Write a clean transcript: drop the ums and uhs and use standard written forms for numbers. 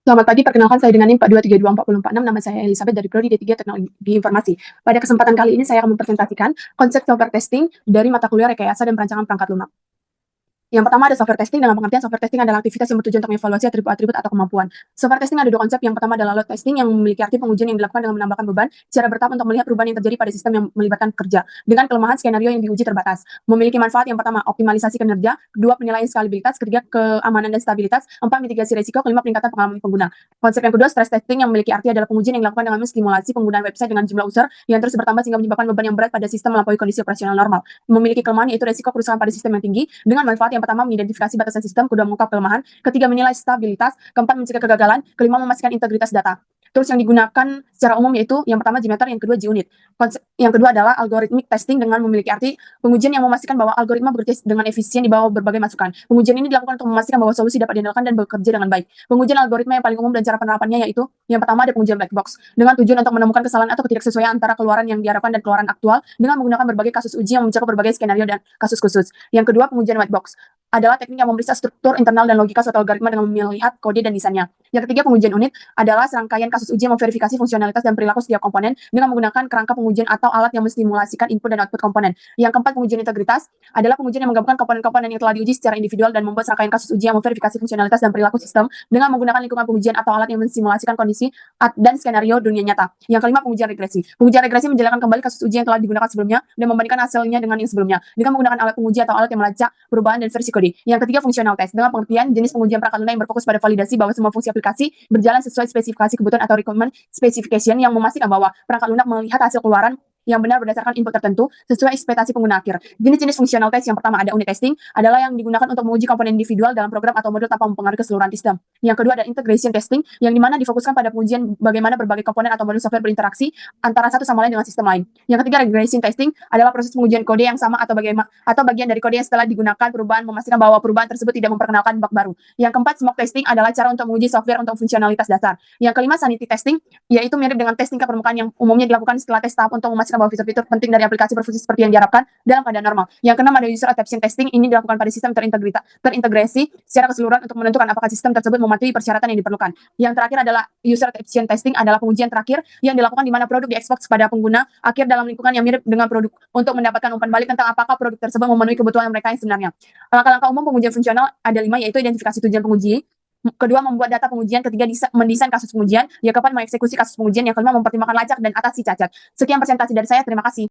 Selamat pagi, perkenalkan saya dengan NIM 4232446, nama saya Elizabeth dari Prodi D3 Teknologi Informasi. Pada kesempatan kali ini saya akan mempresentasikan konsep software testing dari mata kuliah Rekayasa dan Perancangan Perangkat Lunak. Yang pertama ada software testing. Dalam pengertian software testing adalah aktivitas yang bertujuan untuk mengevaluasi atribut-atribut atau kemampuan. Software testing ada dua konsep. Yang pertama adalah load testing yang memiliki arti pengujian yang dilakukan dengan menambahkan beban secara bertahap untuk melihat perubahan yang terjadi pada sistem yang melibatkan kerja dengan kelemahan skenario yang diuji terbatas. Memiliki manfaat yang pertama optimalisasi kinerja, kedua penilaian skalabilitas, ketiga keamanan dan stabilitas, empat mitigasi risiko, kelima peningkatan pengalaman pengguna. Konsep yang kedua stress testing yang memiliki arti adalah pengujian yang dilakukan dengan menstimulasi penggunaan website dengan jumlah user yang terus bertambah sehingga menyebabkan beban yang berat pada sistem melampaui kondisi operasional normal. Memiliki kelemahan yaitu risiko kerusakan pada sistem yang tinggi dengan manfaat yang pertama mengidentifikasi batasan sistem, kedua mengungkap kelemahan, ketiga menilai stabilitas, keempat mencegah kegagalan, kelima memastikan integritas data. Terus yang digunakan secara umum yaitu yang pertama JMeter, yang kedua JUnit. Yang kedua adalah algorithmic testing dengan memiliki arti pengujian yang memastikan bahwa algoritma bekerja dengan efisien di bawah berbagai masukan. Pengujian ini dilakukan untuk memastikan bahwa solusi dapat diandalkan dan bekerja dengan baik. Pengujian algoritma yang paling umum dan cara penerapannya yaitu yang pertama ada pengujian black box dengan tujuan untuk menemukan kesalahan atau ketidaksesuaian antara keluaran yang diharapkan dan keluaran aktual dengan menggunakan berbagai kasus uji yang mencakup berbagai skenario dan kasus khusus. Yang kedua pengujian white box adalah teknik yang memeriksa struktur internal dan logika suatu algoritma dengan melihat kode dan desainnya. Yang ketiga pengujian unit adalah serangkaian kasus uji yang memverifikasi fungsionalitas dan perilaku setiap komponen dengan menggunakan kerangka pengujian atau alat yang menstimulasikan input dan output komponen. Yang keempat pengujian integritas adalah pengujian yang menggabungkan komponen-komponen yang telah diuji secara individual dan membuat serangkaian kasus uji yang memverifikasi fungsionalitas dan perilaku sistem dengan menggunakan lingkungan pengujian atau alat yang mensimulasikan kondisi dan skenario dunia nyata. Yang kelima pengujian regresi. Pengujian regresi menjalankan kembali kasus uji yang telah digunakan sebelumnya dan membandingkan hasilnya dengan yang sebelumnya dengan menggunakan alat penguji atau alat yang melacak perubahan dan versi kode. Yang ketiga functional test dengan pengertian jenis pengujian perangkat lunak yang berfokus pada validasi bahwa semua fungsi aplikasi berjalan sesuai spesifikasi kebutuhan atau requirement specification yang memastikan bahwa perangkat lunak melihat hasil keluaran yang benar berdasarkan input tertentu sesuai ekspektasi pengguna akhir. Jenis-jenis functional test yang pertama ada unit testing adalah yang digunakan untuk menguji komponen individual dalam program atau modul tanpa mempengaruhi keseluruhan sistem. Yang kedua ada integration testing yang dimana difokuskan pada pengujian bagaimana berbagai komponen atau modul software berinteraksi antara satu sama lain dengan sistem lain. Yang ketiga regression testing adalah proses pengujian kode yang sama atau bagian dari kode yang setelah digunakan perubahan memastikan bahwa perubahan tersebut tidak memperkenalkan bug baru. Yang keempat smoke testing adalah cara untuk menguji software untuk fungsionalitas dasar. Yang kelima sanity testing yaitu mirip dengan tes tingkat permukaan yang umumnya dilakukan setelah tes tahap untuk memastikan bahwa fitur-fitur penting dari aplikasi berfungsi seperti yang diharapkan dalam keadaan normal. Yang keenam ada user adaptation testing, ini dilakukan pada sistem terintegrasi secara keseluruhan untuk menentukan apakah sistem tersebut memenuhi persyaratan yang diperlukan. Yang terakhir adalah user adaptation testing adalah pengujian terakhir yang dilakukan di mana produk diekspos pada pengguna akhir dalam lingkungan yang mirip dengan produk untuk mendapatkan umpan balik tentang apakah produk tersebut memenuhi kebutuhan mereka yang sebenarnya. Langkah-langkah umum pengujian fungsional ada 5 yaitu identifikasi tujuan penguji, kedua membuat data pengujian, ketiga mendesain kasus pengujian, yang keempat mengeksekusi kasus pengujian, yang kelima mempertimbangkan lacak dan atasi cacat. Sekian presentasi dari saya, terima kasih.